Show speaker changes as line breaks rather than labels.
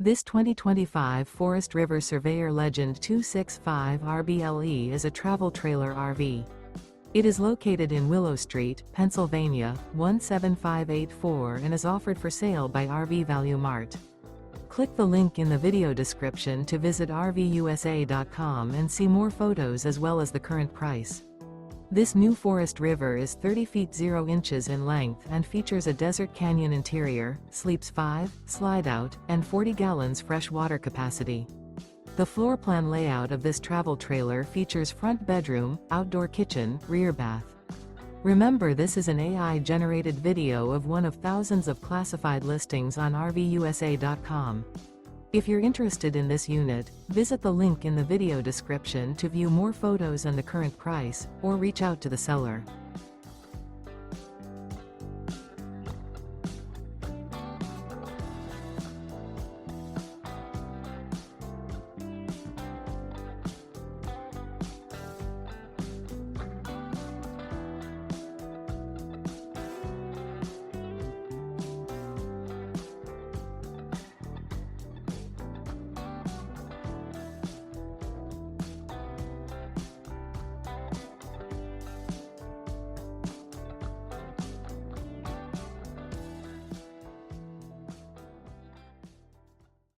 This 2025 Forest River Surveyor Legend 265 RBLE is a travel trailer RV. It is located in Willow Street, Pennsylvania, 17584 and is offered for sale by RV Value Mart. Click the link in the video description to visit RVUSA.com and see more photos as well as the current price. This new Forest River is 30 feet 0 inches in length and features a desert canyon interior, sleeps 5, slide-out, and 40 gallons fresh water capacity. The floor plan layout of this travel trailer features front bedroom, outdoor kitchen, rear bath. Remember, this is an AI-generated video of one of thousands of classified listings on RVUSA.com. If you're interested in this unit, visit the link in the video description to view more photos and the current price, or reach out to the seller.